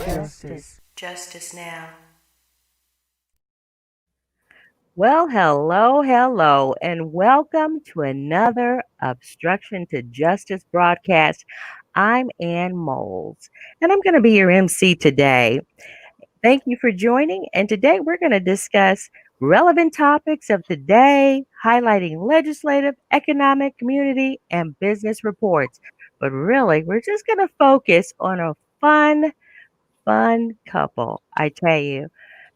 Justice. Justice now. Well, hello, and welcome to another Obstruction to Justice broadcast. I'm Ann Moles, and I'm going to be your MC today. Thank you for joining, and today we're going to discuss relevant topics of the day, highlighting legislative, economic, community, and business reports. But really, we're just going to focus on a fun couple, I tell you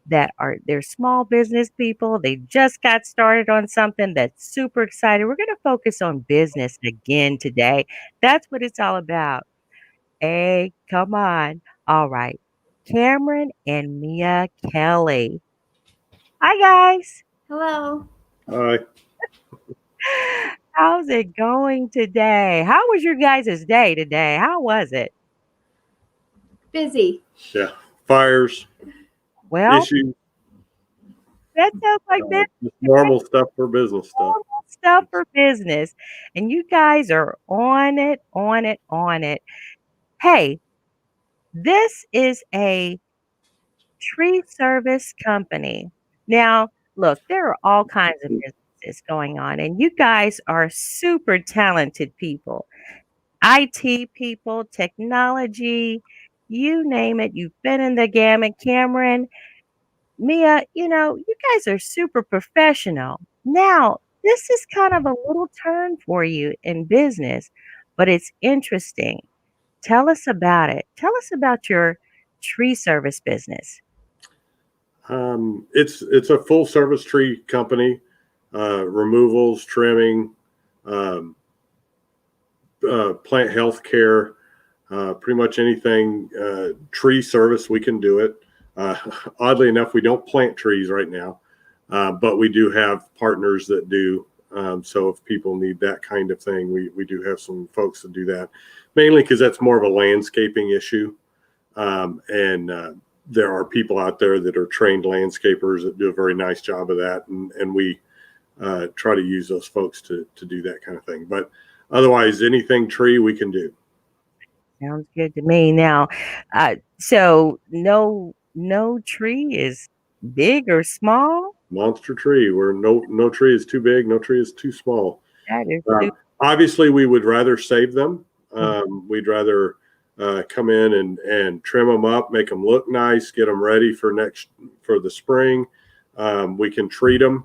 they're small business people. They just got started on something that's super exciting. We're going to focus on business again today. That's what it's all about. Hey, come on. All right. Cameron and Mia Kelly. Hi, guys. Hello. Hi. How's it going today? How was your guys' day today? How was it? Busy. Yeah. Fires, Well, issues, that sounds like business. just normal stuff for business stuff. Normal stuff for business. And you guys are on it. Hey, this is a tree service company. Now, look, there are all kinds of businesses going on, and you guys are super talented people. IT people, technology, you name it. You've been in the gamut. Cameron, Mia, you guys are super professional. Now, this is kind of a little turn for you in business, but it's interesting. Tell us about it. Tell us about your tree service business. It's a full service tree company, removals, trimming, um, plant health care, pretty much anything tree service we can do it. Oddly enough, we don't plant trees right now, but we do have partners that do. So if people need that kind of thing, we do have some folks that do that, mainly because that's more of a landscaping issue. And there are people out there that are trained landscapers that do a very nice job of that. And we try to use those folks to do that kind of thing. But otherwise, anything tree we can do. Sounds good to me. Now, so no tree is big or small. Monster tree where no tree is too big, no tree is too small. That is Obviously, we would rather save them. We'd rather come in and trim them up, make them look nice, get them ready for the spring. We can treat them.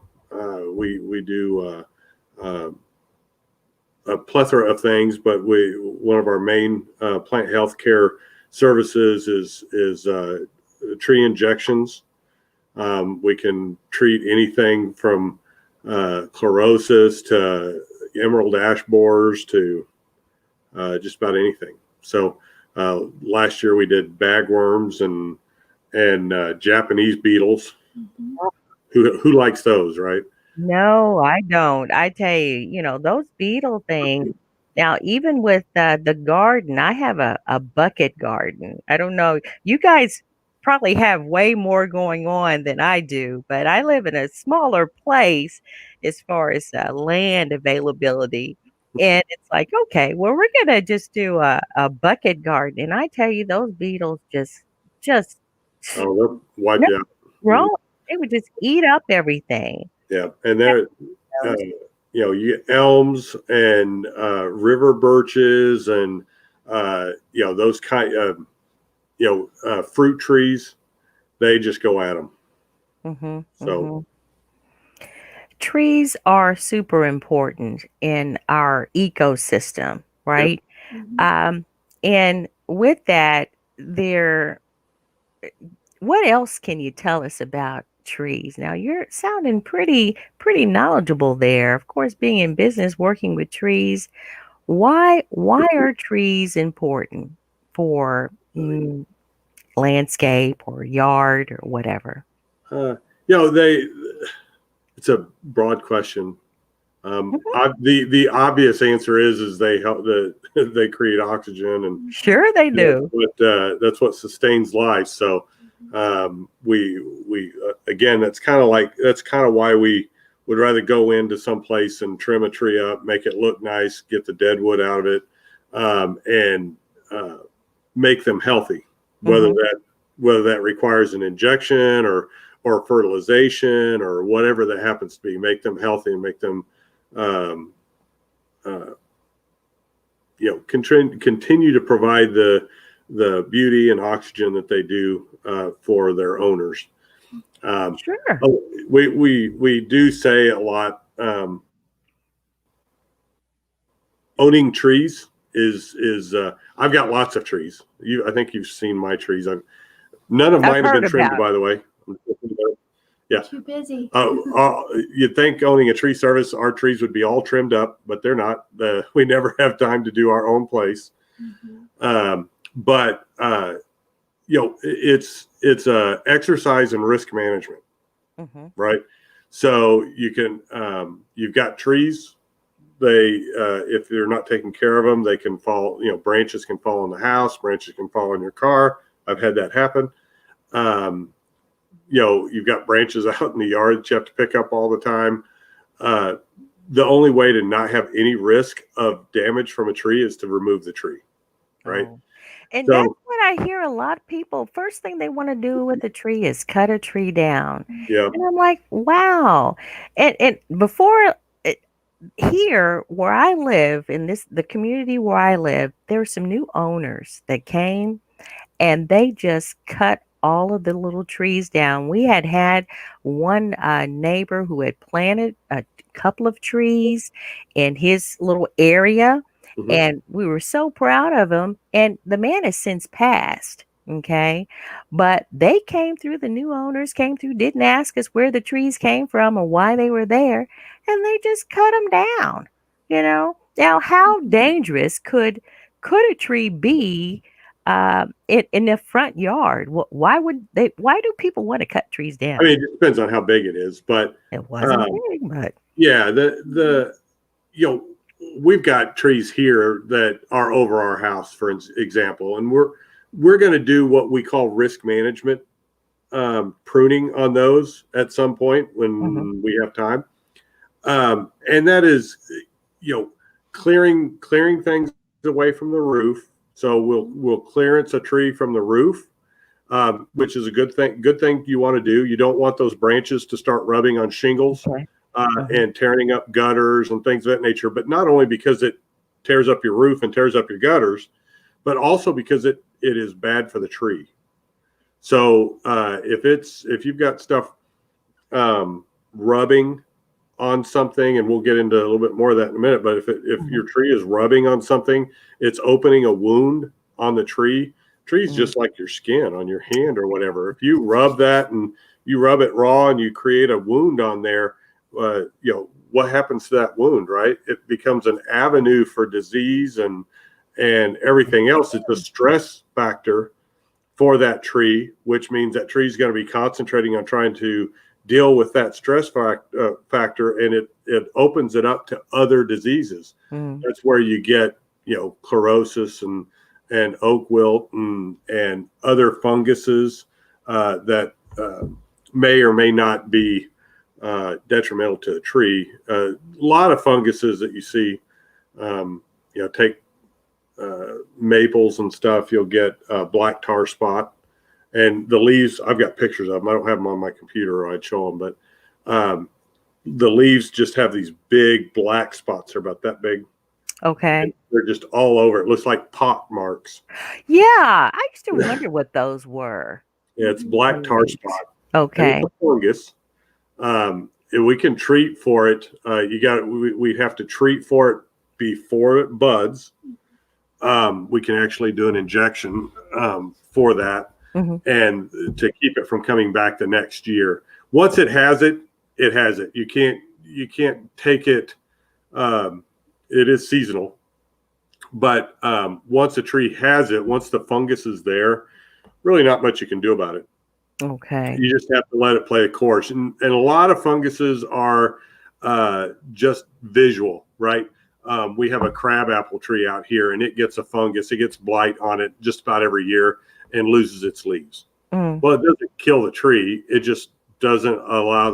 We do a plethora of things, but one of our main plant health care services is tree injections. We can treat anything from chlorosis to emerald ash borers to just about anything. So last year we did bagworms and Japanese beetles. Mm-hmm. Who likes those, right? No, I don't. I tell you, those beetle things. Now, even with the garden, I have a bucket garden. I don't know. You guys probably have way more going on than I do, but I live in a smaller place as far as land availability. And it's like, okay, well, we're gonna just do a bucket garden. And I tell you, those beetles just Oh, they're wiped out. grow. They would just eat up everything. Yeah, and they're you get elms and river birches and those kind of fruit trees. They just go at them. Mm-hmm, So trees are super important in our ecosystem, right? Mm-hmm. And with that, what else can you tell us about trees? Now you're sounding pretty knowledgeable there. Of course, being in business, working with trees, why are trees important for landscape or yard or whatever? it's a broad question. Mhm. The obvious answer is they help they create oxygen and Sure they do. that's what sustains life. So we again that's kind of why we would rather go into some place and trim a tree up, make it look nice, get the dead wood out of it, and make them healthy. Whether that requires an injection or fertilization or whatever that happens to be, make them healthy and make them continue to provide the beauty and oxygen that they do for their owners. Sure. We do say a lot. Owning trees is I've got lots of trees. I think you've seen my trees. None of mine have been trimmed, by the way. Yeah. Too busy. You'd think owning a tree service, our trees would be all trimmed up, but they're not. We never have time to do our own place. Mm-hmm. But it's a exercise in risk management, right? So you can you've got trees. They if you're not taking care of them, they can fall. Branches can fall on the house. Branches can fall on your car. I've had that happen. You've got branches out in the yard that you have to pick up all the time. The only way to not have any risk of damage from a tree is to remove the tree, right? Oh. And that's what I hear a lot of people. First thing they want to do with a tree is cut a tree down. Yeah. And I'm like, wow. And before here where I live, in the community where I live, there were some new owners that came and they just cut all of the little trees down. We had one neighbor who had planted a couple of trees in his little area, and we were so proud of him. And the man has since passed. Okay. But they came through, the new owners came through, didn't ask us where the trees came from or why they were there. And they just cut them down, Now, how dangerous could a tree be in the front yard? Why do people want to cut trees down? I mean, it depends on how big it is, but it wasn't big, but yeah, we've got trees here that are over our house, for example, and we're going to do what we call risk management pruning on those at some point when we have time, and that is clearing things away from the roof. So we'll clearance a tree from the roof, which is a good thing. Good thing you want to do. You don't want those branches to start rubbing on shingles and tearing up gutters and things of that nature. But not only because it tears up your roof and tears up your gutters, but also because it is bad for the tree. So if you've got stuff rubbing on something, and we'll get into a little bit more of that in a minute, but if your tree is rubbing on something, it's opening a wound on the tree. Tree's just like your skin on your hand or whatever. If you rub that and you rub it raw and you create a wound on there, what happens to that wound, right? It becomes an avenue for disease and everything else. It's a stress factor for that tree, which means that tree is going to be concentrating on trying to deal with that stress factor, and it opens it up to other diseases. That's where you get chlorosis and oak wilt and other funguses that may or may not be detrimental to the tree. A lot of funguses that you see, take maples and stuff, you'll get black tar spot. And the leaves, I've got pictures of them. I don't have them on my computer or I'd show them, but the leaves just have these big black spots. They're about that big. Okay. And they're just all over. It looks like pot marks. Yeah. I used to wonder what those were. Yeah, it's black tar spot. Okay. And it's a fungus. We can treat for it. We'd have to treat for it before it buds. We can actually do an injection for that. And to keep it from coming back the next year. Once it has it, it has it. You can't take it. It is seasonal, but once a tree has it, once the fungus is there, really not much you can do about it. Okay. You just have to let it play a course. And a lot of funguses are just visual, right? We have a crabapple tree out here, and it gets a fungus. It gets blight on it just about every year and loses its leaves. Well, it doesn't kill the tree. It just doesn't allow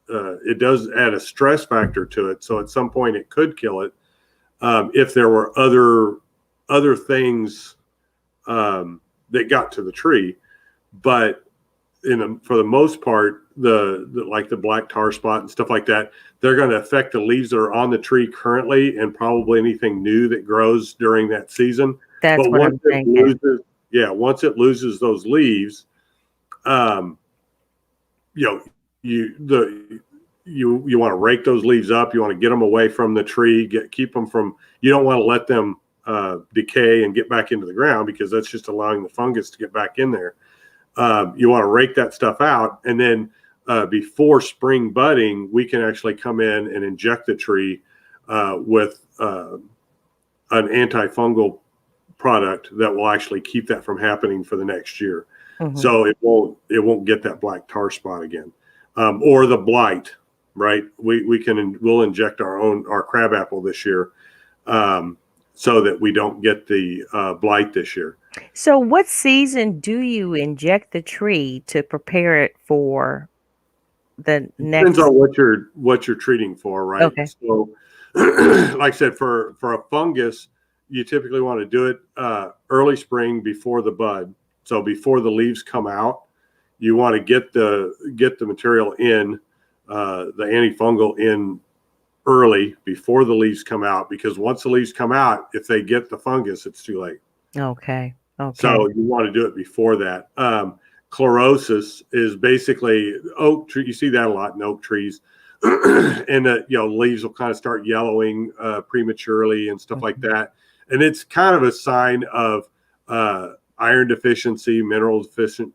it does add a stress factor to it. So at some point it could kill it if there were other things that got to the tree. But for the most part, the like the black tar spot and stuff like that, they're going to affect the leaves that are on the tree currently and probably anything new that grows during that season. That's But what I'm thinking. once it loses those leaves, you know, you want to rake those leaves up. You want to get them away from the tree. Keep them from. You don't want to let them decay and get back into the ground, because that's just allowing the fungus to get back in there. You want to rake that stuff out, and then before spring budding, we can actually come in and inject the tree with an antifungal product that will actually keep that from happening for the next year. Mhm. So it won't get that black tar spot again, or the blight. Right? We'll inject our crabapple this year, so that we don't get the blight this year. So what season do you inject the tree to prepare it for the Depends next? on what you're treating for, right? Okay. So, like I said, for a fungus, you typically want to do it early spring before the bud. So before the leaves come out, you want to get the material in, the antifungal in early before the leaves come out, because once the leaves come out, if they get the fungus, it's too late. Okay. So you want to do it before that. Chlorosis is basically oak tree. You see that a lot in oak trees, and leaves will kind of start yellowing prematurely and stuff like that. And it's kind of a sign of iron deficiency, mineral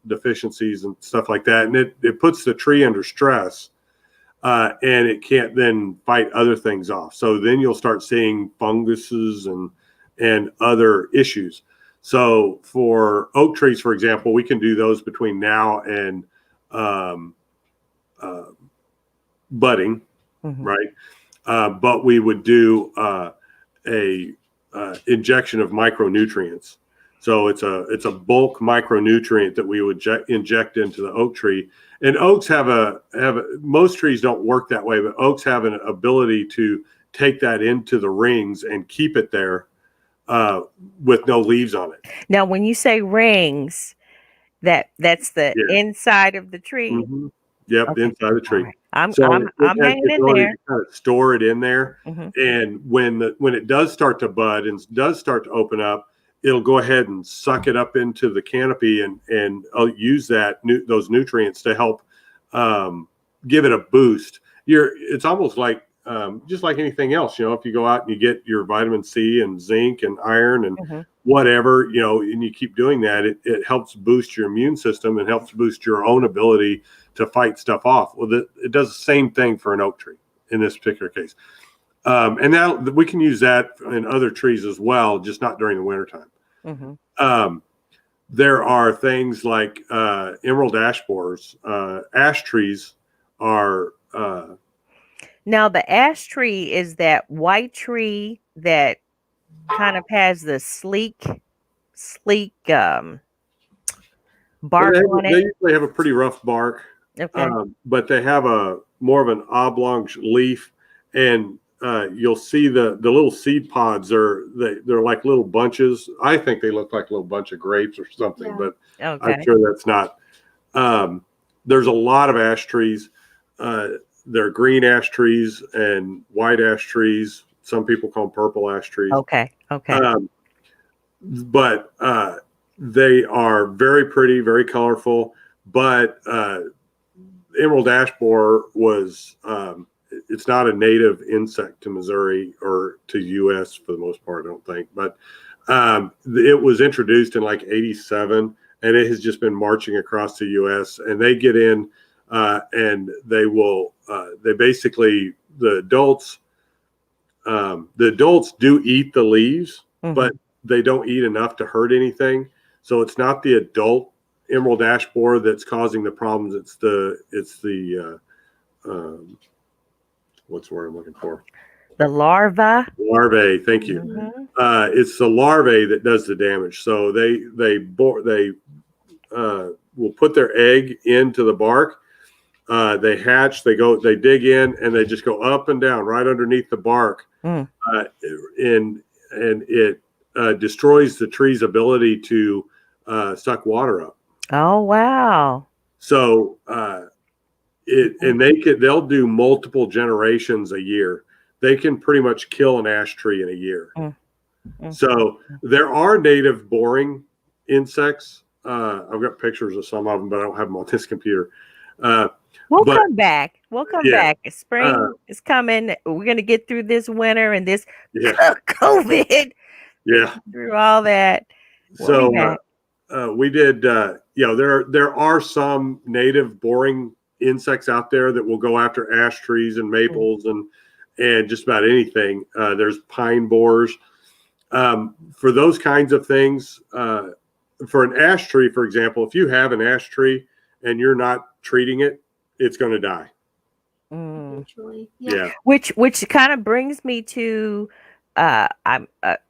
deficiencies, and stuff like that. And it puts the tree under stress, and it can't then fight other things off. So then you'll start seeing funguses and other issues. So for oak trees, for example, we can do those between now and budding, right? But we would do a injection of micronutrients. So it's a bulk micronutrient that we would inject into the oak tree. And oaks have most trees don't work that way, but oaks have an ability to take that into the rings and keep it there with no leaves on it. Now, when you say rings, that's the inside of the tree. Mm-hmm. Yep, Okay. the inside of the tree. Right. I'm So hanging the in ability there. to kind of store it in there, Mhm. and when it does start to bud and does start to open up, it'll go ahead and suck it up into the canopy and use those nutrients to help give it a boost. It's almost like just like anything else, if you go out and you get your vitamin C and zinc and iron and whatever, and you keep doing that, it helps boost your immune system and helps boost your own ability to fight stuff off. Well, it does the same thing for an oak tree in this particular case. And now we can use that in other trees as well, just not during the wintertime. There are things like emerald ash borers. Ash trees are... Now, the ash tree is that white tree that kind of has the sleek bark on They it. usually have a pretty rough bark, Okay. but they have a more of an oblong leaf, and you'll see the little seed pods they're like little bunches. I think they look like a little bunch of grapes or something, but Okay. I'm sure that's not. There's a lot of ash trees. There are green ash trees and white ash trees. Some people call them purple ash trees. Okay. But they are very pretty, very colorful. But emerald ash borer it's not a native insect to Missouri or to U.S. for the most part, I don't think. But it was introduced in like '87, and it has just been marching across the U.S. And they get in, and they basically, the adults do eat the leaves, but they don't eat enough to hurt anything. So it's not the adult emerald ash borer that's causing the problems. It's the what's the word I'm looking for? The larva. Larvae. Thank you. It's the larvae that does the damage. So they will put their egg into the bark, They hatch, they dig in, and they just go up and down right underneath the bark, Mm. and it destroys the tree's ability to suck water up. Oh, wow. So they'll do multiple generations a year. They can pretty much kill an ash tree in a year. Mm. Mm. So there are native boring insects. I've got pictures of some of them, but I don't have them on this computer. We'll But come back. We'll come yeah, back. Spring is coming. We're going to get through this winter and this yeah, COVID. yeah. Through all that. We'll be So back. we did. There are some native boring insects out there that will go after ash trees and maples and just about anything. There's pine borers. For those kinds of things, for an ash tree, for example, if you have an ash tree and you're not treating it, it's going to die. Eventually. Yeah. Which kind of brings me to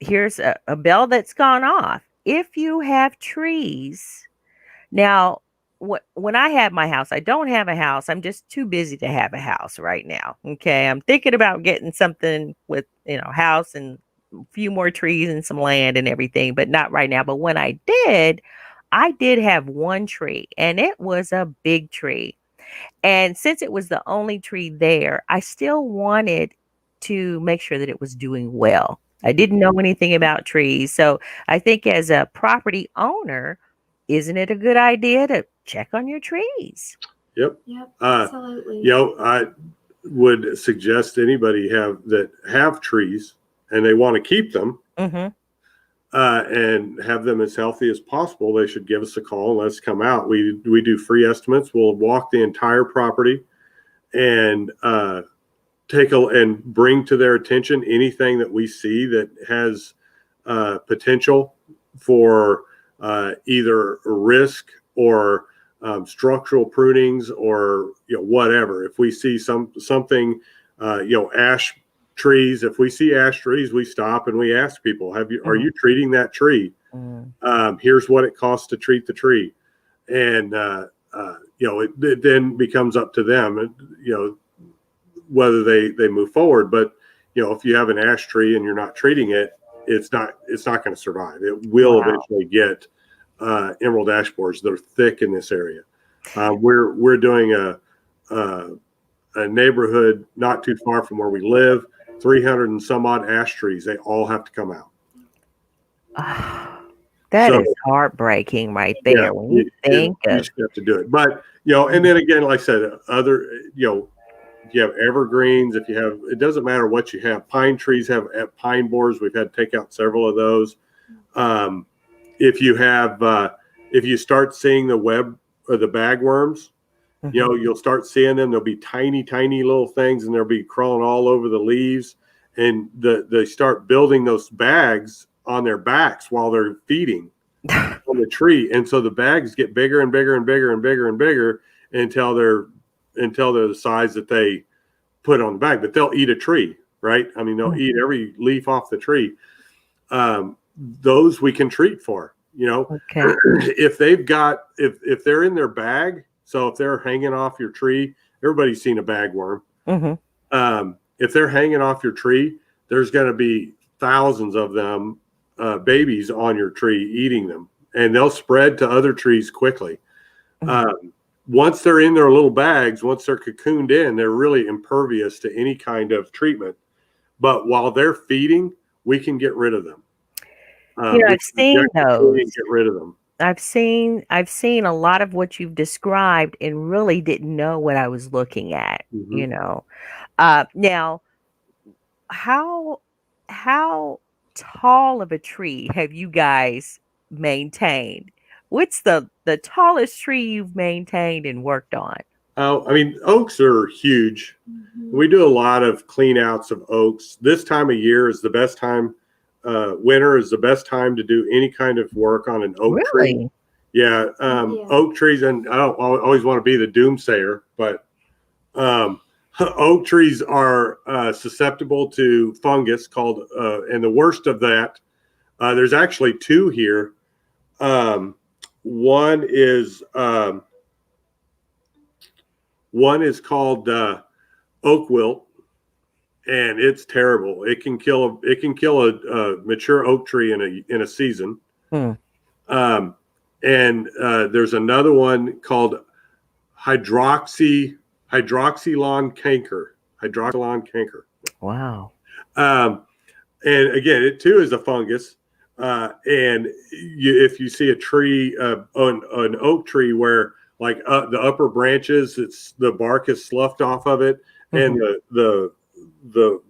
here's a bell that's gone off. If you have trees, now when I have my house, I don't have a house. I'm just too busy to have a house right now. Okay. I'm thinking about getting something with, house and a few more trees and some land and everything, but not right now. But when I did have one tree, and it was a big tree. And since it was the only tree there, I still wanted to make sure that it was doing well. I didn't know anything about trees. So I think as a property owner, isn't it a good idea to check on your trees? Yep. Yep. Absolutely. I would suggest anybody have trees and they want to keep them Mm-hmm. and have them as healthy as possible. They should give us a call and let's come out. We do free estimates. We'll walk the entire property and and bring to their attention anything that we see that has potential for either risk or structural prunings or whatever. If we see something, ash trees. If we see ash trees, we stop and we ask people, are you treating that tree? Here's what it costs to treat the tree, and it then becomes up to them, whether they move forward. But if you have an ash tree and you're not treating it, it's not going to survive. It will eventually get emerald ash borers. They're thick in this area. We're doing a neighborhood not too far from where we live. 300 and some odd ash trees. They all have to come out. That is heartbreaking right there. Yeah, when you think you of just have to do it. But and then again, like I said, if you have evergreens, it doesn't matter what you have. Pine trees have pine borers. We've had to take out several of those. If you start seeing the web or the bagworms, you'll start seeing them. There'll be tiny, tiny little things, and they'll be crawling all over the leaves. And they start building those bags on their backs while they're feeding on the tree. And so the bags get bigger and bigger and bigger and bigger and bigger until they're the size that they put on the bag. But they'll eat a tree, right? I mean, they'll eat every leaf off the tree. Those we can treat for, Okay. if they're in their bag. So if they're hanging off your tree, everybody's seen a bagworm. If they're hanging off your tree, there's going to be thousands of them, babies on your tree eating them, and they'll spread to other trees quickly. Once they're in their little bags, once they're cocooned in, they're really impervious to any kind of treatment. But while they're feeding, we can get rid of them. I've seen those. Get rid of them. I've seen a lot of what you've described and really didn't know what I was looking at. Now, how tall of a tree have you guys maintained? What's the tallest tree you've maintained and worked on? I mean, oaks are huge. We do a lot of clean outs of oaks. This time of year is the best time. Winter is the best time to do any kind of work on an oak tree. Yeah. Oak trees, and I don't always want to be the doomsayer, but oak trees are susceptible to fungus called, and the worst of that, there's actually two here. One is One is called oak wilt, and it's terrible. It can kill a mature oak tree in a season. Hmm. And there's another one called hydroxylon canker. Hydroxylon canker. Wow. And again, it too is a fungus. And if you see a tree, an oak tree, where like the upper branches, the bark is sloughed off of it, and the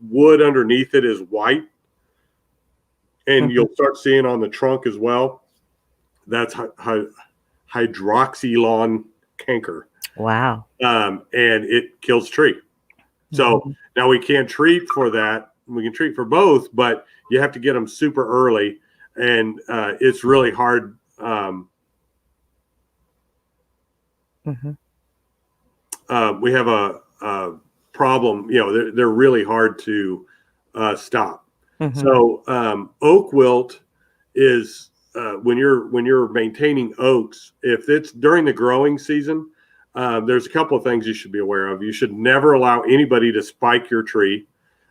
wood underneath it is white, and you'll start seeing on the trunk as well. That's hydroxylon canker. Wow. And it kills tree. So now we can't treat for that. We can treat for both, but you have to get them super early, and it's really hard. We have a problem. They're really hard to stop. So oak wilt is when you're maintaining oaks. If it's during the growing season, there's a couple of things you should be aware of. You should never allow anybody to spike your tree.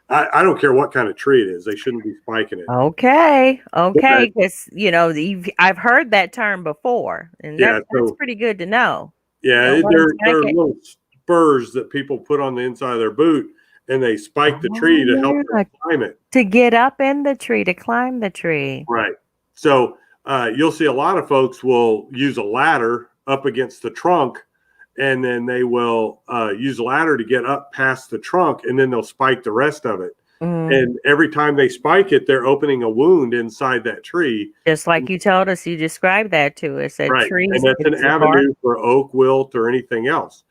I don't care what kind of tree it is. They shouldn't be spiking it. Okay. Because I've heard that term before, and that's pretty good to know. Yeah, there are little spurs that people put on the inside of their boot, and they spike the tree to help them climb it. To get up in the tree, to climb the tree. Right. So you'll see a lot of folks will use a ladder up against the trunk, and then they will use a ladder to get up past the trunk, and then they'll spike the rest of it. And every time they spike it, they're opening a wound inside that tree. Just like you told us, you described that to us. Right. And that's an avenue for oak wilt or anything else.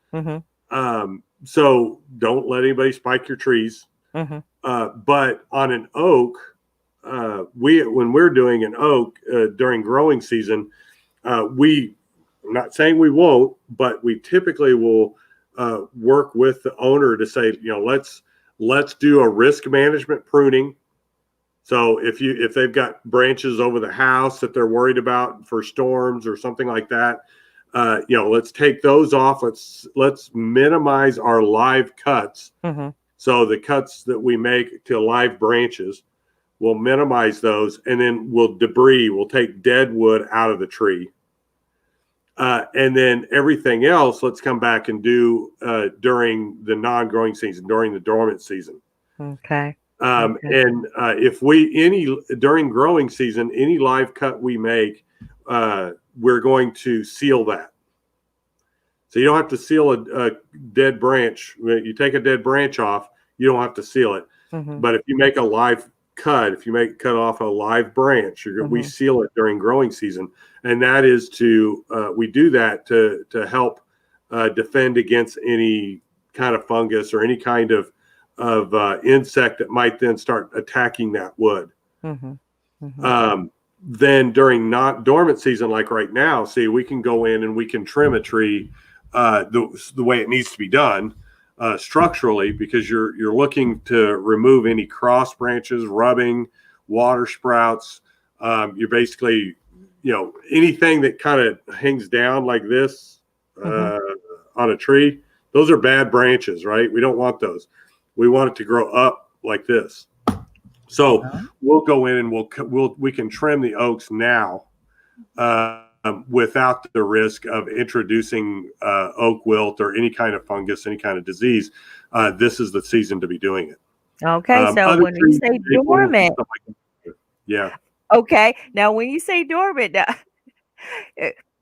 So don't let anybody spike your trees. But on an oak, when we're doing an oak during growing season, I'm not saying we won't, but we typically will work with the owner to say, let's do a risk management pruning. So if they've got branches over the house that they're worried about for storms or something like that, let's take those off. Let's minimize our live cuts. So the cuts that we make to live branches, we'll minimize those, and then we'll take dead wood out of the tree. And then everything else, let's come back and do during the non-growing season, during the dormant season. Okay. And if during growing season, any live cut we make, we're going to seal that. So you don't have to seal a dead branch. You take a dead branch off, you don't have to seal it. But if you make a live cut, if you cut off a live branch, we seal it during growing season. And that is we do that to help defend against any kind of fungus or any kind of insect that might then start attacking that wood. Then during not dormant season, like right now, we can go in and we can trim a tree the way it needs to be done structurally, because you're looking to remove any cross branches, rubbing, water sprouts. You're basically, anything that kind of hangs down like this on a tree, those are bad branches, right? We don't want those. We want it to grow up like this. So we'll go in and we can trim the oaks now without the risk of introducing oak wilt or any kind of fungus, any kind of disease. This is the season to be doing it. Okay, so when you say dormant, yeah. Okay, now when you say dormant,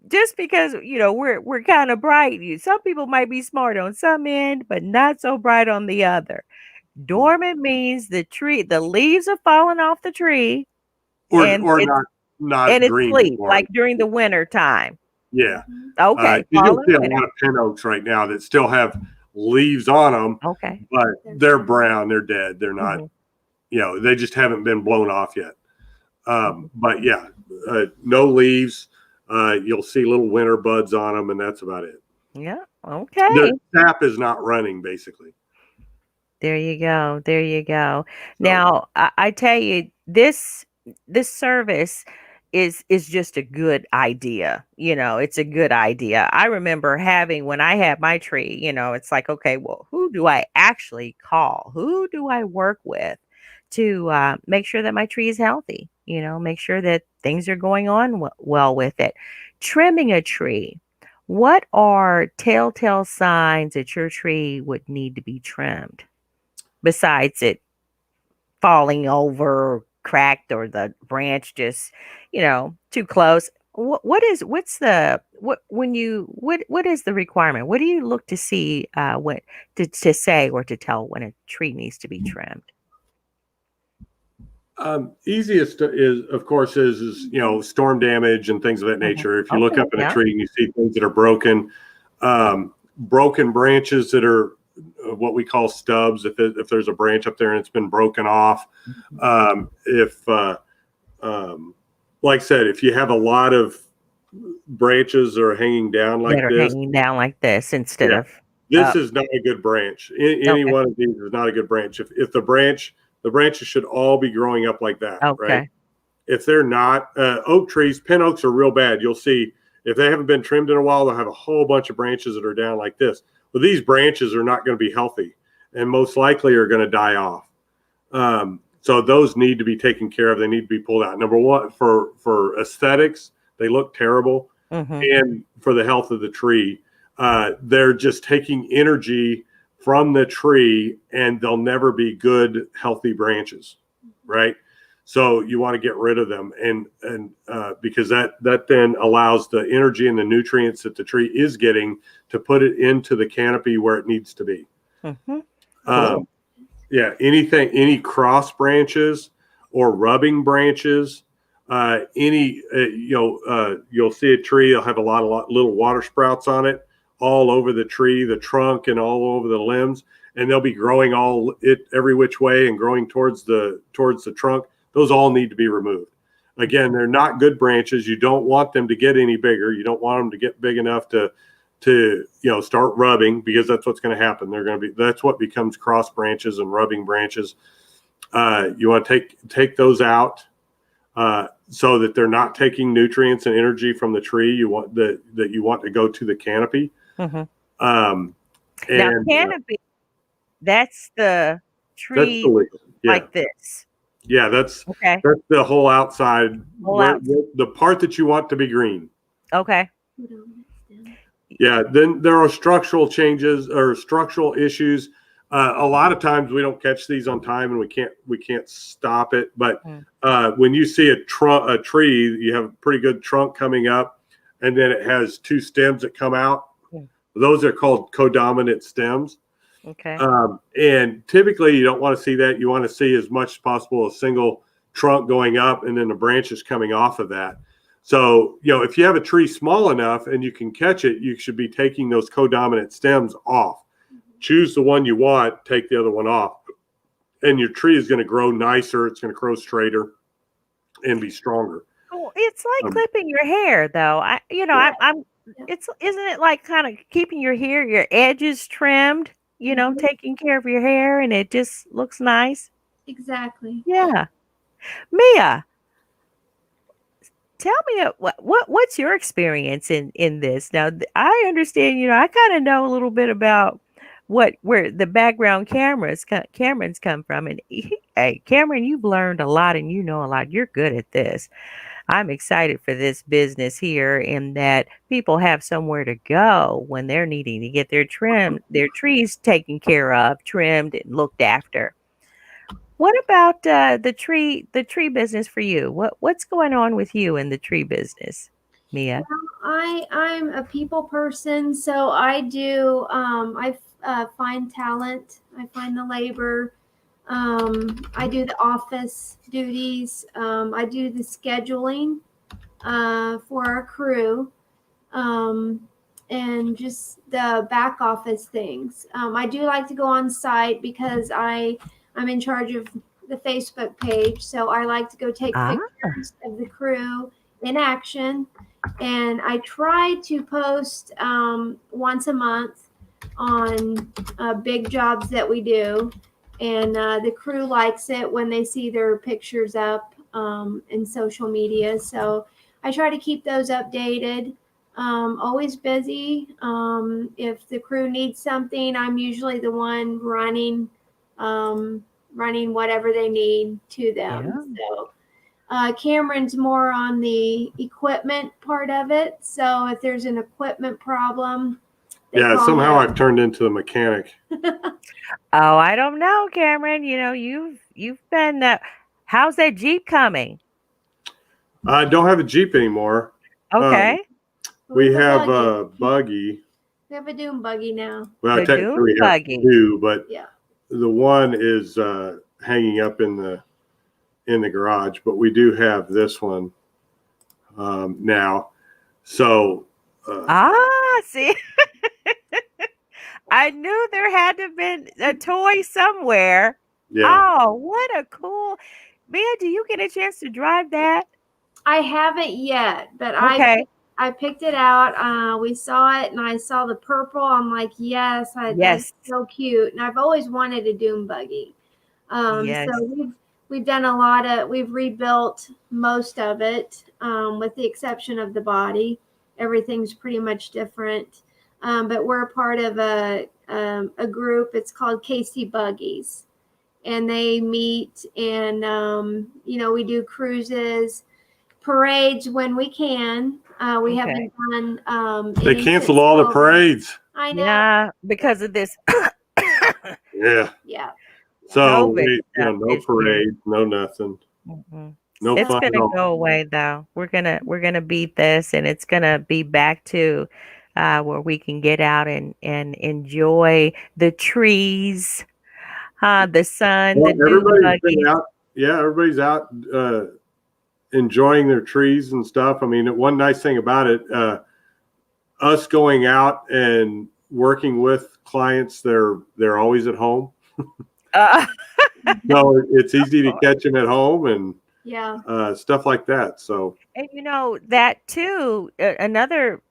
just because we're kind of bright, some people might be smart on some end, but not so bright on the other. Dormant means the leaves are falling off the tree, or not and it's green, sleep, like during the winter time. Yeah. Okay. You can see a lot of pin oaks right now that still have leaves on them. Okay. But they're brown. They're dead. They're not. They just haven't been blown off yet. But yeah, no leaves. You'll see little winter buds on them, and that's about it. Yeah. Okay. The sap is not running, basically. There you go. Now, I tell you, this service is just a good idea. It's a good idea. I remember having when I had my tree, it's like, okay, well, who do I actually call? Who do I work with to make sure that my tree is healthy? Make sure that things are going on well with it. Trimming a tree. What are telltale signs that your tree would need to be trimmed besides it falling over, cracked, or the branch just, too close? What is the requirement? What do you look to see when to say or to tell when a tree needs to be trimmed? Easiest is, of course, is storm damage and things of that Mhm. nature. If you look Okay, up at a yeah. tree and you see things that are broken, broken branches that are what we call stubs. If there's a branch up there and it's been broken off, if like I said, if you have a lot of branches that are hanging down That like are this, hanging down like this instead yeah, of this up. is not a good branch. Any Okay. one of these is not a good branch. If the branches should all be growing up like that, right? Okay. If they're not, oak trees, pin oaks are real bad. You'll see if they haven't been trimmed in a while, they'll have a whole bunch of branches that are down like this. Well, these branches are not going to be healthy and most likely are going to die off. So those need to be taken care of. They need to be pulled out. Number one, for aesthetics, they look terrible, Mm-hmm. and for the health of the tree, they're just taking energy from the tree, and they'll never be good, healthy branches, right? So you want to get rid of them, and because that then allows the energy and the nutrients that the tree is getting to put it into the canopy where it needs to be. Mm-hmm. Um, yeah, any cross branches or rubbing branches, you'll see a tree. It'll have a lot of little water sprouts on it, all over the tree, the trunk, and all over the limbs, and they'll be growing every which way and growing towards the trunk. Those all need to be removed. Again, they're not good branches. You don't want them to get any bigger. You don't want them to get big enough to start rubbing, because that's what's going to happen. That's what becomes cross branches and rubbing branches. You want to take those out so that they're not taking nutrients and energy from the tree. You want to go to the canopy. Mm-hmm. Now canopy, that's the that's tree like this. Yeah, that's Okay. that's the whole outside, Whole the part that you want to be green. Okay. Yeah, then there are structural changes or structural issues. A lot of times we don't catch these on time, and we can't stop it. But when you see a tree, you have a pretty good trunk coming up, and then it has two stems that come out. Those are called codominant stems. Okay. And typically you don't want to see that. You want to see as much as possible a single trunk going up and then the branches coming off of that. So, if you have a tree small enough and you can catch it, you should be taking those codominant stems off. Choose the one you want, take the other one off, and your tree is going to grow nicer. It's going to grow straighter and be stronger. Well, it's like clipping your hair, though. Isn't it like kind of keeping your edges trimmed, taking care of your hair, and it just looks nice? Exactly. Yeah. Mia, tell me what's your experience in this? Now, I understand, I kind of know a little bit about where the background Cameron's come from, and hey, Cameron, you've learned a lot and you know a lot. You're good at this. I'm excited for this business here, in that people have somewhere to go when they're needing to get their trees taken care of, trimmed, and looked after. What about the tree business for you? What's going on with you in the tree business, Mia? Well, I'm a people person, so I do I find talent, I find the labor, I do the office duties, I do the scheduling for our crew, and just the back office things. I do like to go on site because I'm in charge of the Facebook page, so I like to go take pictures of the crew in action, and I try to post once a month on big jobs that we do, and the crew likes it when they see their pictures up. and social media. So I try to keep those updated. Always busy. If the crew needs something, I'm usually the one running whatever they need to them. So Cameron's more on the equipment part of it. So if there's an equipment problem, Yeah, somehow I've turned into the mechanic. Oh, I don't know, Cameron. You've been. How's that Jeep coming? I don't have a Jeep anymore. Okay, We have a buggy. We have a doom buggy now. Well, the technically Dune we have buggy. two, but Yeah. the one is hanging up in the garage. But we do have this one now. So See, I knew there had to have been a toy somewhere. yeah, Oh, what a cool. Mia, do you get a chance to drive that? I haven't yet, but Okay. I picked it out. We saw it and I saw the purple. I'm like, yes, that's Yes. so cute. And I've always wanted a doom buggy. Yes. So we've done a lot of, we've rebuilt most of it, with the exception of the body. Everything's pretty much different. But we're a part of a group. It's called KC Buggies, and they meet and we do cruises, parades when we can. We Okay. haven't done. they any canceled since all the COVID. parades. I know. Yeah, because of this Yeah. Yeah. So COVID no issue. parade, no nothing, Mhm. no It's fun at gonna all. go away though. We're gonna beat this, and it's gonna be back to where we can get out and enjoy the trees, the sun, Well, the dune everybody's been buggies. out. Yeah, everybody's out enjoying their trees and stuff. I mean, one nice thing about it, us going out and working with clients, they're always at home. Uh, So it's easy to catch them at home and Yeah. stuff like that. So and that too. Another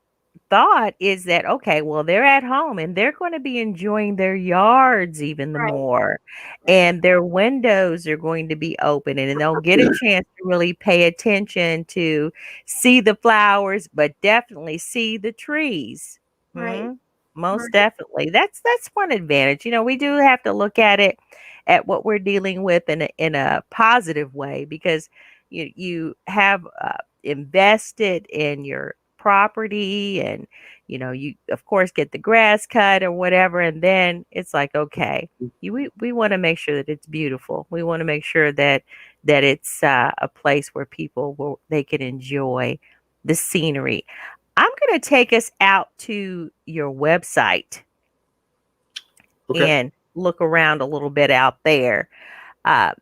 thought is that okay, well, they're at home and they're going to be enjoying their yards even the Right. more, and their windows are going to be open, and they'll get a chance to really pay attention to see the flowers, but definitely see the trees. Right. Most Right. definitely. That's one advantage. We do have to look at it at what we're dealing with in a positive way, because you have invested in your property, and you of course get the grass cut or whatever, and then it's like, okay, we want to make sure that it's beautiful. We want to make sure that it's a place where they can enjoy the scenery. I'm going to take us out to your website okay, and look around a little bit out there,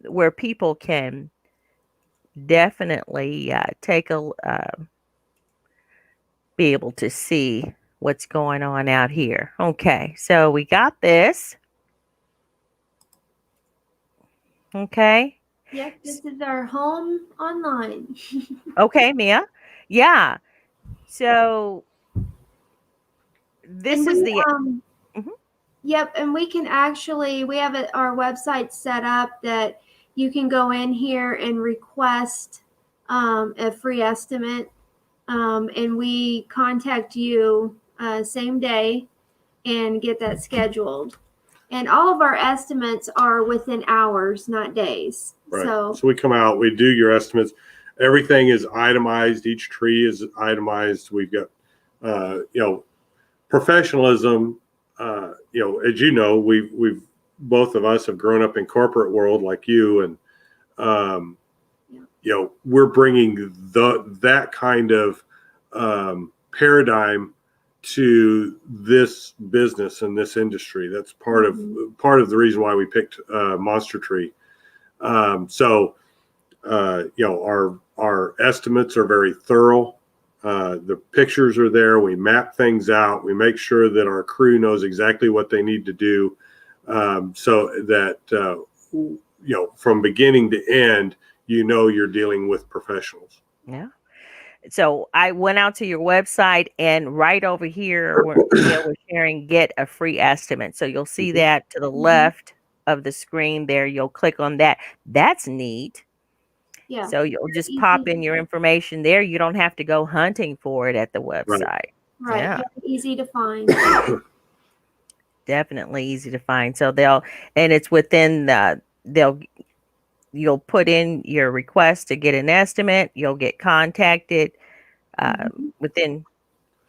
where people can definitely be able to see what's going on out here. Okay, so we got this. Okay. Yep. This is our home online. Okay, Mia. Yeah. So this And is we the. Mhm. Yep, and we have our website set up that you can go in here and request a free estimate, and we contact you same day and get that scheduled. And all of our estimates are within hours, not days. right. So So we come out, we do your estimates. Everything is itemized. Each tree is itemized. We've got, professionalism. As you know, we've both of us have grown up in corporate world like you, and um, we're bringing that kind of paradigm to this business and this industry. That's part of the reason why we picked Monster Tree. Our estimates are very thorough. The pictures are there. We map things out. We make sure that our crew knows exactly what they need to do, so that from beginning to end, you're dealing with professionals. Yeah. So I went out to your website, and right over here where Mia was sharing, get a free estimate. So you'll see that to the left of the screen there. You'll click on that. That's neat. Yeah. So you'll Very just pop in easy. your information there. You don't have to go hunting for it at the Right. website. Right. Yeah, Very easy to find. definitely easy to find. So and it's within you'll put in your request to get an estimate. You'll get contacted Mhm. within,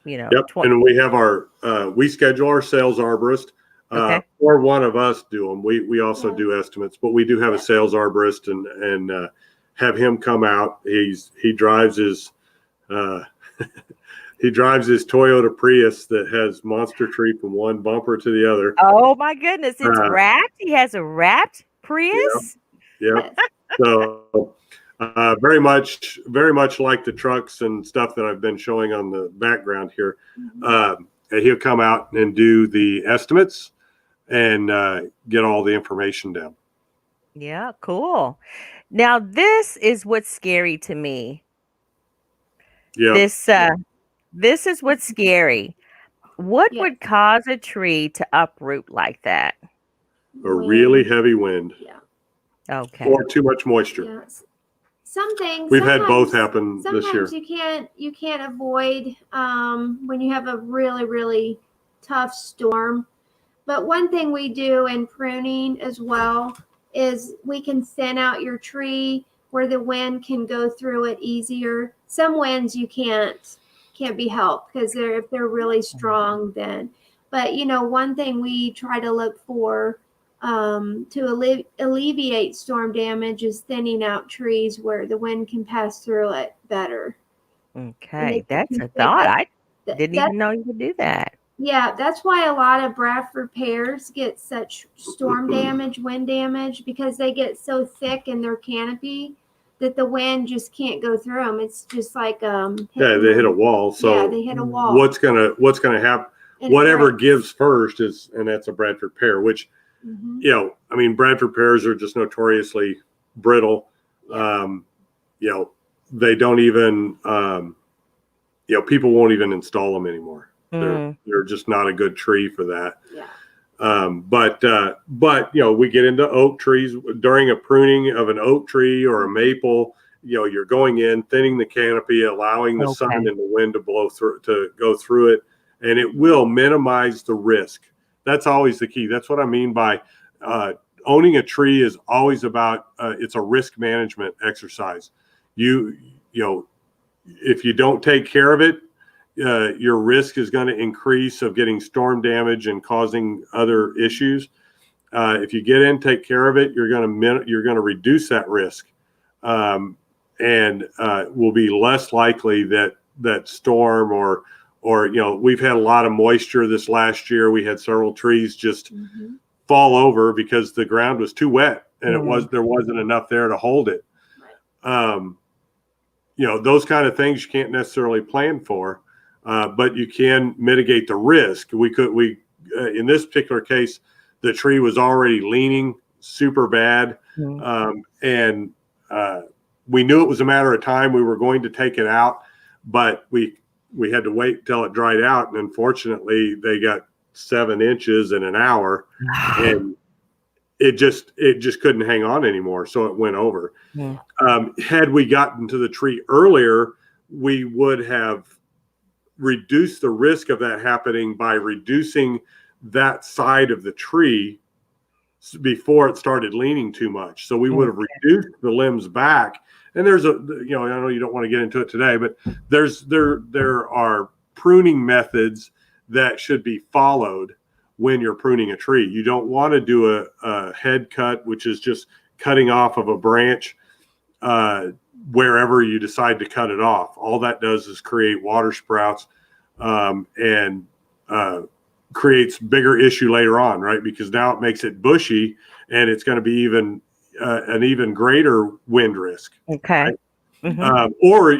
Yep. 20. And we have we schedule our sales arborist, Okay. or one of us do them. We also Yeah. do estimates, but we do have a Yeah. sales arborist and have him come out. He drives his, uh, he drives his Toyota Prius that has monster tree from one bumper to the other. Oh my goodness, it's Uh, wrapped. He has a wrapped yeah. Prius. Yeah. So very much like the trucks and stuff that I've been showing on the background here. Mhm. And he'll come out and do the estimates and get all the information down. Yeah, cool. Now this is what's scary to me. Yeah, This is what's scary. What Yeah. would cause a tree to uproot like that? a really Wind. heavy wind Yeah. Okay. or too much moisture. Yes. Some things We've had both sometimes happen this year. sometimes you can't avoid when you have a really tough storm. But one thing we do in pruning as well is we can thin out your tree where the wind can go through it easier. Some winds you can't be helped because if they're really strong then. But one thing we try to look for to alleviate storm damage is thinning out trees where the wind can pass through it better. And Okay. That's a thought. that, I didn't that even know you could do that. yeah, that's why a lot of Bradford pears get such storm damage, wind damage, because they get so thick in their canopy that the wind just can't go through them. It's just like Yeah, they hit a wall. So yeah, they hit a wall. what's gonna happen? And it Whatever breaks. gives first and that's a Bradford pear, which Mhm. I mean, Bradford pears are just notoriously brittle. Yeah. They don't even, people won't even install them anymore. Mm. They're just not a good tree for that. Yeah. But we get into oak trees during a pruning of an oak tree or a maple. You're going in, thinning the canopy, allowing the sun Okay. and the wind to go through it, and it will minimize the risk. That's always the key. That's what I mean by owning a tree is always about it's a risk management exercise. You know, if you don't take care of it, your risk is going to increase of getting storm damage and causing other issues. If you get in, take care of it, you're going to reduce that risk, and will be less likely that storm or we've had a lot of moisture this last year. We had several trees just Mhm. fall over because the ground was too wet and Mm. there wasn't enough there to hold it. Right. Those kind of things you can't necessarily plan for, but you can mitigate the risk. In this particular case, the tree was already leaning super bad, Mm. and we knew it was a matter of time. We were going to take it out, but we had to wait till it dried out, and unfortunately, they got 7 inches in an hour, and it just couldn't hang on anymore, so it went over. Mm. Had we gotten to the tree earlier, we would have reduced the risk of that happening by reducing that side of the tree before it started leaning too much. So we would have reduced the limbs back. And there's I know you don't want to get into it today, but there are pruning methods that should be followed when you're pruning a tree. You don't want to do a head cut, which is just cutting off of a branch wherever you decide to cut it off. All that does is create water sprouts and creates bigger issue later on, right? Because now it makes it bushy and it's going to be an even greater wind risk. Okay. Right? Mm-hmm.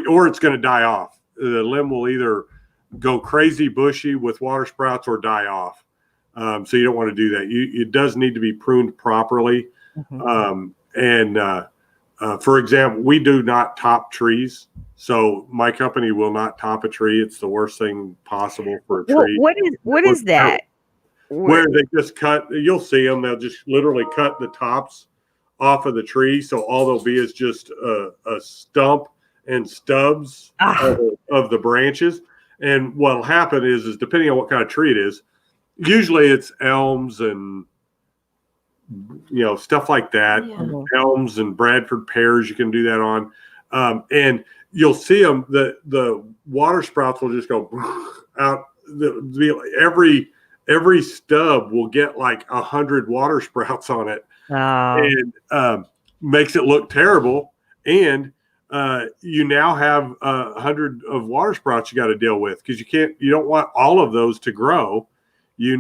Or it's going to die off. The limb will either go crazy bushy with water sprouts or die off. So you don't want to do that. It does need to be pruned properly. Mm-hmm. For example, we do not top trees. So my company will not top a tree. It's the worst thing possible for a tree. What is that? Where they just cut, you'll see them. They'll just literally cut the tops off of the tree. So all there'll be is just a stump and stubs of the branches. And what'll happen is depending on what kind of tree it is, usually it's elms and stuff like that. Yeah. Elms and Bradford pears, you can do that on. And you'll see them, the water sprouts will just go out. Every stub will get like 100 water sprouts on it, and makes it look terrible. And you now have 100 of water sprouts you got to deal with, because you don't want all of those to grow. You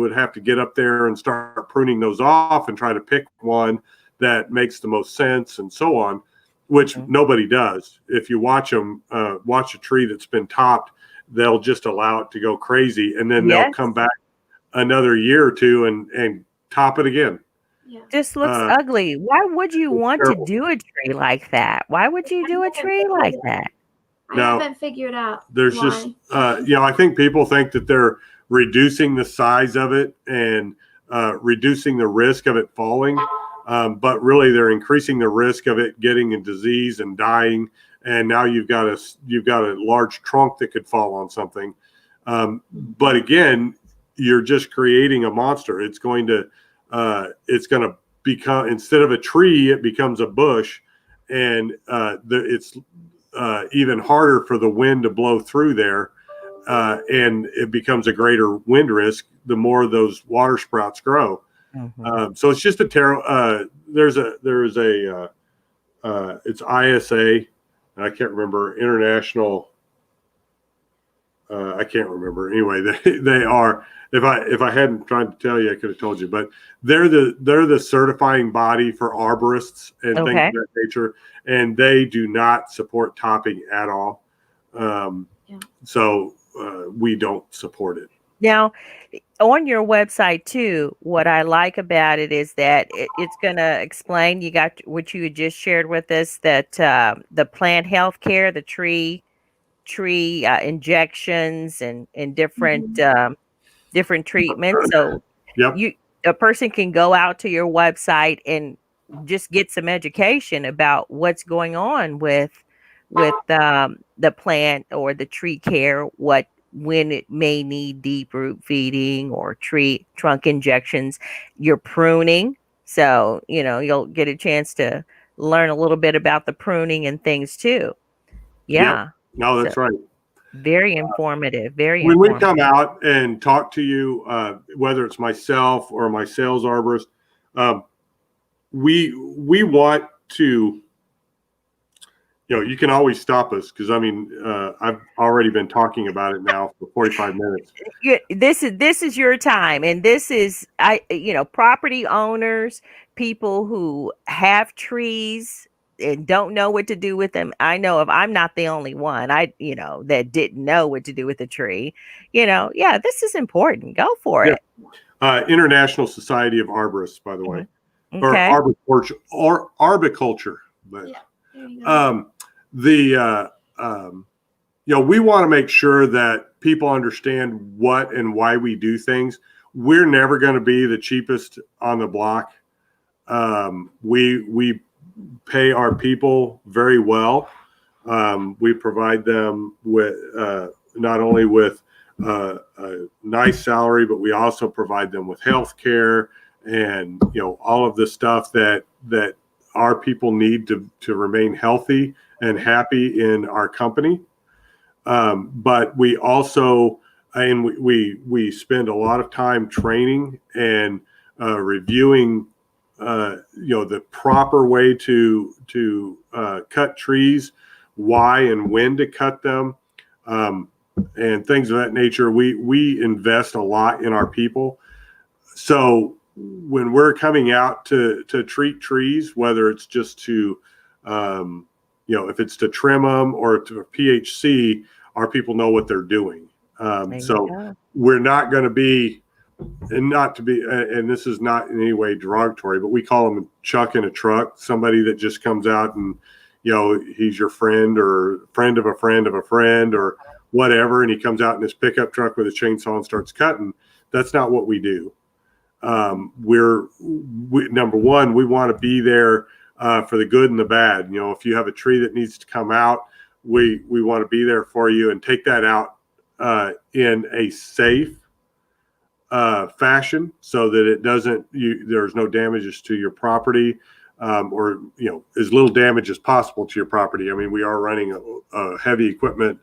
would have to get up there and start pruning those off and try to pick one that makes the most sense and so on, which nobody does. If you watch a tree that's been topped, they'll just allow it to go crazy, and then they'll come back another year or two and top it again. Yeah. Just looks ugly. Why would you want terrible. to do a tree like that? Why would you do a tree like that? I haven't figured out There's why. just I think people think that they're reducing the size of it and reducing the risk of it falling, but really they're increasing the risk of it getting a disease and dying. And now you've got a large trunk that could fall on something. But again, you're just creating a monster. It's going to become, instead of a tree, it becomes a bush, and it's even harder for the wind to blow through there, and it becomes a greater wind risk the more those water sprouts grow. So it's just a terrible. There's a it's ISA. I can't remember, international. I can't remember. Anyway, they are. If I hadn't tried to tell you, I could have told you. But they're the certifying body for arborists and things of that nature, and they do not support topping at all. So we don't support it. Now, on your website too, what I like about it is that it's going to explain. You got what you had just shared with us, that the plant health care, the tree injections and different different treatments. So a person can go out to your website and just get some education about what's going on with the plant or the tree care, when it may need deep root feeding or tree trunk injections, you're pruning. So, you'll get a chance to learn a little bit about the pruning and things too. Yeah. Yep. No, that's right. Very informative. When we come out and talk to you, whether it's myself or my sales arborist, we want to, you can always stop us, because I've already been talking about it now for 45 minutes. This is your time, and this is property owners, people who have trees and don't know what to do with them. I'm not the only one that didn't know what to do with a tree. This is important. Go for it. International Society of Arborists, by the way, or arboriculture. But we want to make sure that people understand what and why we do things. We're never going to be the cheapest on the block. We pay our people very well. We provide them with not only with a nice salary, but we also provide them with health care and all of the stuff that our people need to remain healthy and happy in our company. But we also, and we spend a lot of time training and reviewing the proper way to cut trees, why and when to cut them, and things of that nature. We invest a lot in our people. So when we're coming out to treat trees, whether it's just to, if it's to trim them or to PHC, our people know what they're doing. So we're not going to be, and this is not in any way derogatory, but we call them a chuck in a truck, somebody that just comes out and, he's your friend or friend of a friend of a friend or whatever. And he comes out in his pickup truck with a chainsaw and starts cutting. That's not what we do. Number one, we want to be there for the good and the bad. You know, if you have a tree that needs to come out, we want to be there for you and take that out in a safe fashion, so that it doesn't, there's no damages to your property, or, you know, as little damage as possible to your property. I mean, we are running a heavy equipment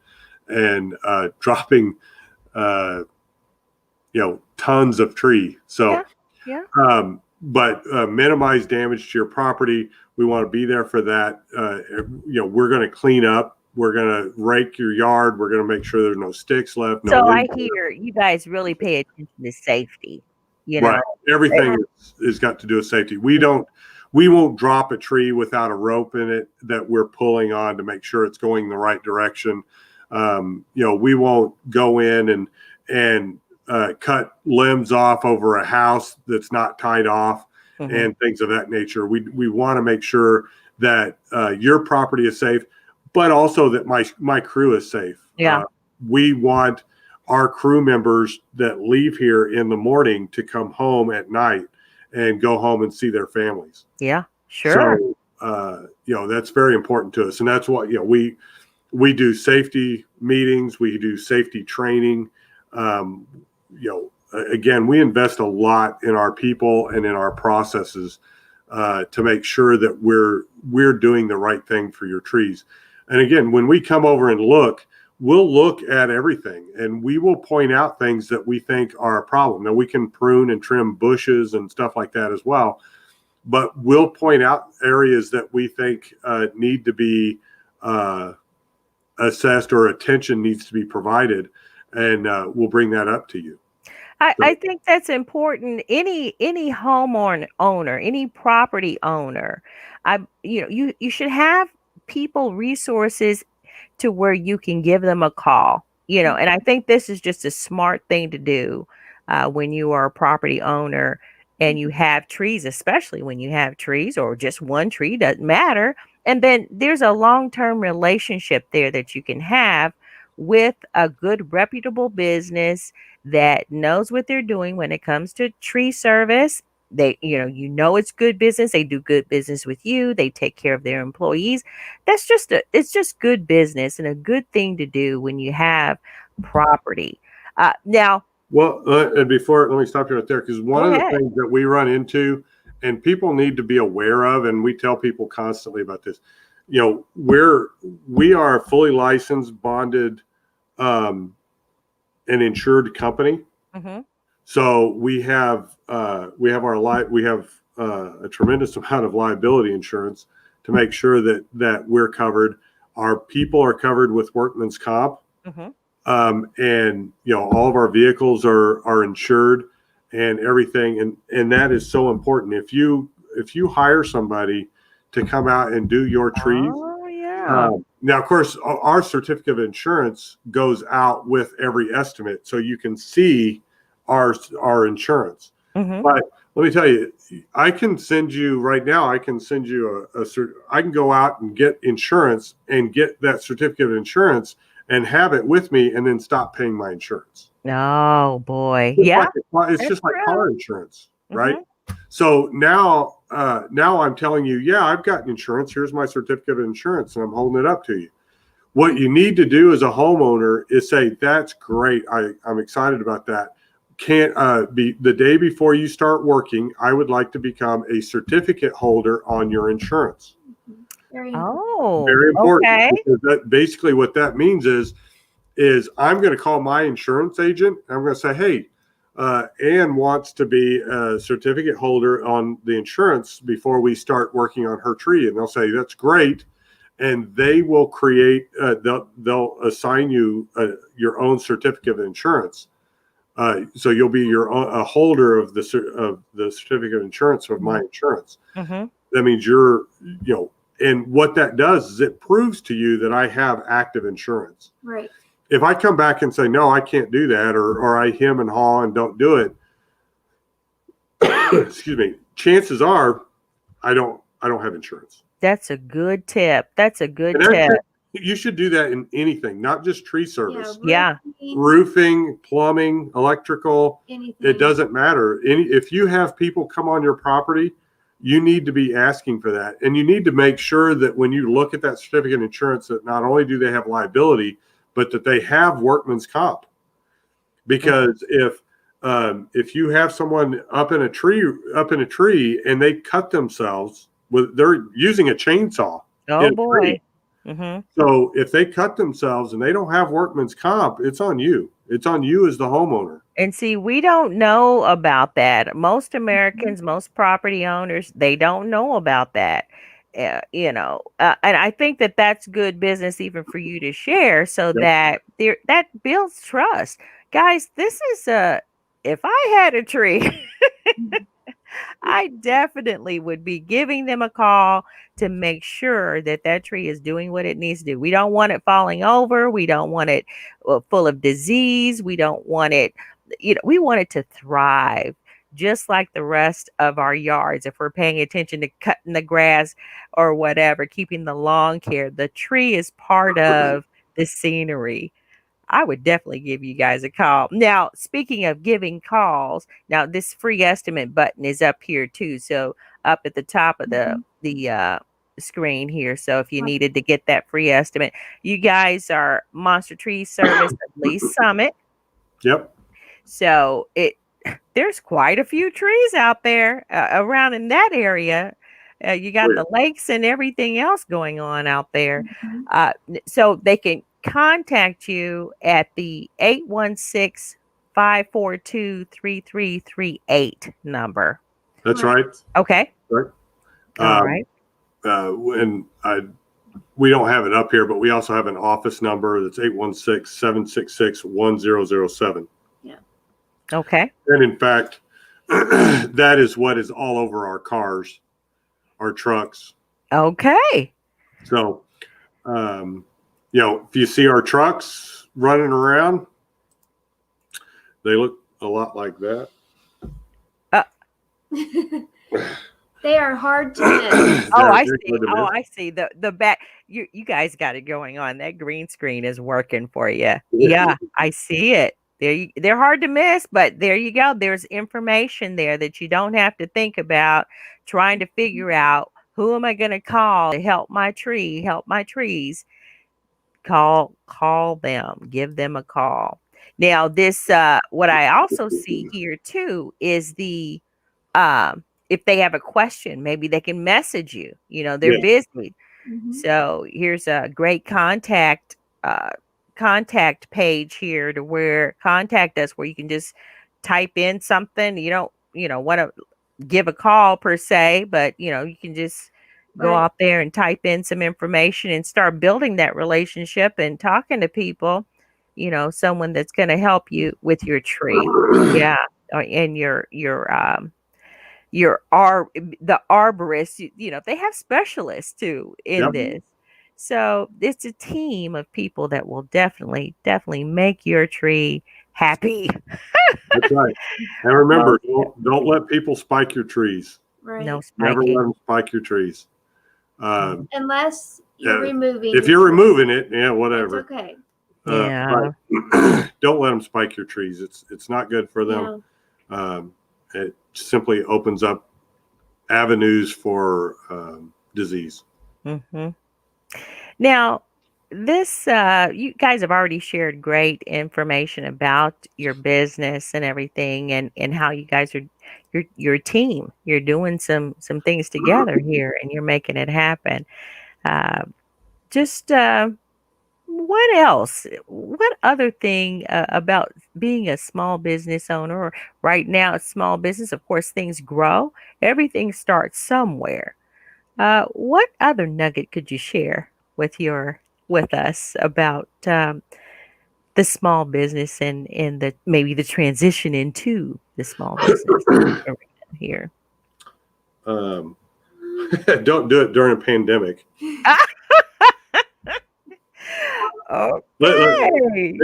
and dropping, tons of tree. So, but minimize damage to your property. We want to be there for that. We're going to clean up. We're going to rake your yard. We're going to make sure there's no sticks left. So I hear you guys really pay attention to safety. You know, right. Everything is got to do with safety. We won't drop a tree without a rope in it that we're pulling on to make sure it's going the right direction. We won't go in and cut limbs off over a house that's not tied off, and things of that nature. We want to make sure that your property is safe, but also that my crew is safe. Yeah. We want our crew members that leave here in the morning to come home at night and go home and see their families. Yeah, sure. So, that's very important to us. And that's what, we do safety meetings. We do safety training. Again, we invest a lot in our people and in our processes to make sure that we're doing the right thing for your trees. And again, when we come over and we'll look at everything, and we will point out things that we think are a problem. Now, we can prune and trim bushes and stuff like that as well, but we'll point out areas that we think need to be assessed, or attention needs to be provided, and we'll bring that up to you. I think that's important. Any owner, any property owner, you should have people resources to where you can give them a call. And I think this is just a smart thing to do when you are a property owner and you have trees, especially when you have trees, or just one tree, doesn't matter. And then there's a long-term relationship there that you can have with a good, reputable business that knows what they're doing when it comes to tree service. They, it's good business. They do good business with you. They take care of their employees. It's just good business and a good thing to do when you have property. Now, well, and let me stop you right there, because one of the things that we run into, and people need to be aware of, and we tell people constantly about this, we are a fully licensed, bonded, and insured company. Mm-hmm. So we have a tremendous amount of liability insurance to make sure that we're covered. Our people are covered with workman's comp. Mm-hmm. And all of our vehicles are insured and everything, and that is so important. If you hire somebody to come out and do your trees, now of course our certificate of insurance goes out with every estimate, so you can see our insurance. Mm-hmm. But let me tell you, I can send you right now. I can send you I can go out and get insurance and get that certificate of insurance and have it with me, and then stop paying my insurance. Oh boy. It's just like car insurance, right? Mm-hmm. So now I'm telling you, I've got insurance. Here's my certificate of insurance, and I'm holding it up to you. What you need to do as a homeowner is say, that's great. I'm excited about that. Can't be the day before you start working, I would like to become a certificate holder on your insurance. Very important. Okay. Because that basically what that means is I'm going to call my insurance agent. I'm going to say, hey, Ann wants to be a certificate holder on the insurance before we start working on her tree. And they'll say, that's great. And they will create, they'll assign you your own certificate of insurance. So you'll be a holder of the certificate of insurance of my insurance. Mm-hmm. That means and what that does is it proves to you that I have active insurance. Right. If I come back and say, no, I can't do that, or I hem and haw and don't do it, excuse me, chances are I don't have insurance. That's a good tip. You should do that in anything, not just tree service. Yeah. Roofing, plumbing, electrical, anything. it doesn't matter. If you have people come on your property, you need to be asking for that. And you need to make sure that when you look at that certificate of insurance, that not only do they have liability, but that they have workman's comp. Because if you have someone up in a tree and they cut themselves they're using a chainsaw. Oh boy. Mm-hmm. So if they cut themselves and they don't have workman's comp, it's on you. It's on you as the homeowner. And see, we don't know about that. Most Americans, most property owners, they don't know about that. And I think that that's good business even for you to share, so that that builds trust. Guys, this is if I had a tree, I definitely would be giving them a call to make sure that that tree is doing what it needs to do. We don't want it falling over. We don't want it full of disease. We don't want it, we want it to thrive just like the rest of our yards. If we're paying attention to cutting the grass or whatever, keeping the lawn care, the tree is part of the scenery. I would definitely give you guys a call. Now, speaking of giving calls, now this free estimate button is up here too. So up at the top of the screen here. So if you needed to get that free estimate, you guys are Monster Tree Service of Lee Summit. Yep. So there's quite a few trees out there around in that area. You got the lakes and everything else going on out there. So they can contact you at the 816-542-3338 number. That's right. Okay. Right. All right. And we don't have it up here, but we also have an office number that's 816-766-1007. Yeah. Okay. And in fact, that is what is all over our cars, our trucks. Okay. So, if you see our trucks running around, they look a lot like that. They are hard to miss. I see. Oh, I see. The back. You guys got it going on. That green screen is working for you. Yeah, I see it. They're hard to miss, but there you go. There's information there that you don't have to think about trying to figure out who am I going to call to help my tree, help my trees. Call them, give them a call. Now this what I also see here too is the if they have a question, maybe they can message you. They're busy. So here's a great contact page here to contact us where you can just type in something. You don't want to give a call per se, but you can just go out there and type in some information and start building that relationship and talking to people, someone that's going to help you with your tree. Yeah. And the arborist, they have specialists too in this. So it's a team of people that will definitely make your tree happy. That's right. And remember, don't let people spike your trees. Right. No spiking. Never let them spike your trees. Unless you're removing. If you're removing it, whatever. It's okay. Yeah. Don't let them spike your trees. It's not good for them. It simply opens up avenues for disease. Mm-hmm. Now, this you guys have already shared great information about your business and everything, and how you guys are your team. You're doing some things together here, and you're making it happen. What else? What other thing about being a small business owner? Or right now, it's small business. Of course, things grow. Everything starts somewhere. What other nugget could you share with us about the small business and maybe the transition into the small business arena here? Don't do it during a pandemic. Okay.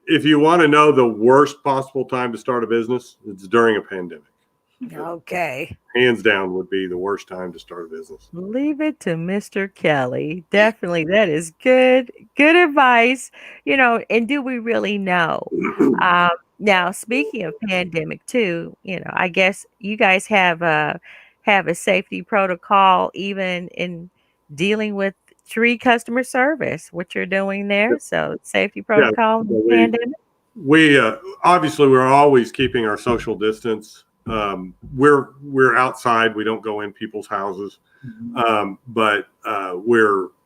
If you want to know the worst possible time to start a business, it's during a pandemic. Okay. Hands down would be the worst time to start a business. Leave it to Mr. Kelly. Definitely. That is good advice. And do we really know? Now, speaking of pandemic too, I guess you guys have a safety protocol even in dealing with tree customer service, what you're doing there. So safety Yeah, protocol in the so pandemic. we obviously we're always keeping our social distance. We're outside. We don't go in people's houses, but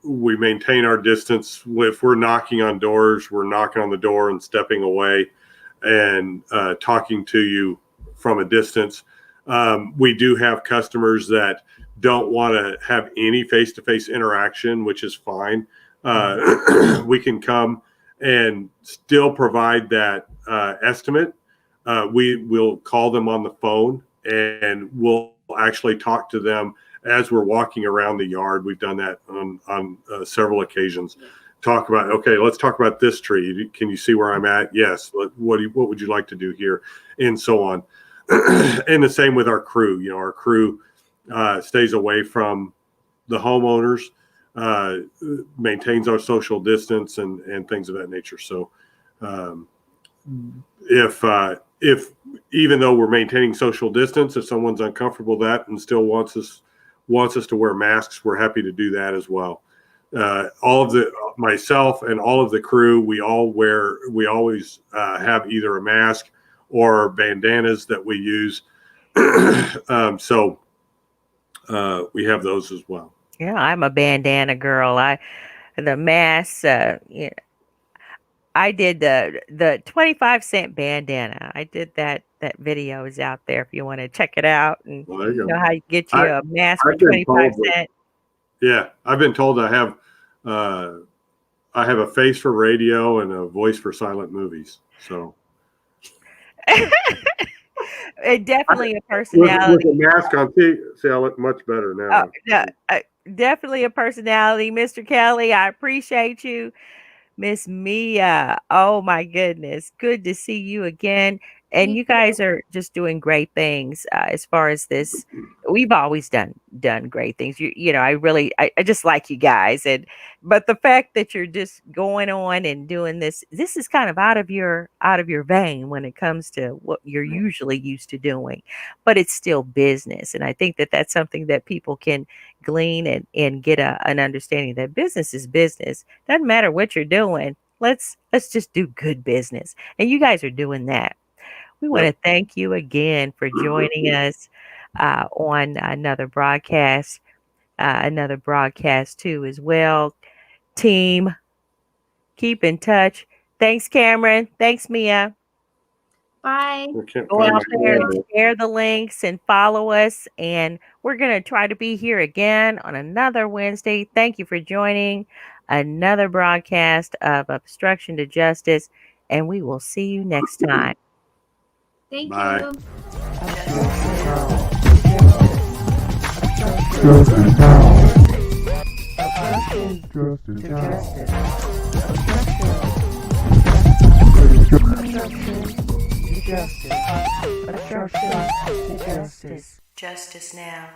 we maintain our distance. If we're knocking on doors, we're knocking on the door and stepping away and talking to you from a distance. We do have customers that don't want to have any face-to-face interaction, which is fine. We can come and still provide that estimate. We will call them on the phone and we'll actually talk to them as we're walking around the yard. We've done that on several occasions. Talk about, okay, let's talk about this tree. Can you see where I'm at? Yes. What would you like to do here? And so on. And the same with our crew. Our crew stays away from the homeowners, maintains our social distance and things of that nature. So if even though we're maintaining social distance, if someone's uncomfortable with that and still wants us to wear masks, we're happy to do that as well. Myself and all of the crew, we always have either a mask or bandanas that we use. So we have those as well. Yeah, I'm a bandana girl. The mask, I did the 25-cent bandana. I did that. That video is out there if you want to check it out and Well, there you go. know how you get you a mask for I've been 25 told cents. Yeah, I've been told I have a face for radio and a voice for silent movies. So Definitely a with personality. a mask on, see, I look much better now. No, definitely a personality, Mr. Kelly. I appreciate you. Miss Mia, oh my goodness, good to see you again. And you guys are just doing great things as far as this. We've always done great things. I just like you guys, but the fact that you're just going on and doing this is kind of out of your vein when it comes to what you're usually used to doing, but it's still business, and I think that that's something that people can glean and get an understanding that business is business. Doesn't matter what you're doing. Let's just do good business, and you guys are doing that. We want to thank you again for joining us on another broadcast too as well. Team, keep in touch. Thanks, Cameron. Thanks, Mia. Bye. Go out there and share the links and follow us. And we're going to try to be here again on another Wednesday. Thank you for joining another broadcast of Obstruction to Justice. And we will see you next time. Thank Bye. you. Justice now.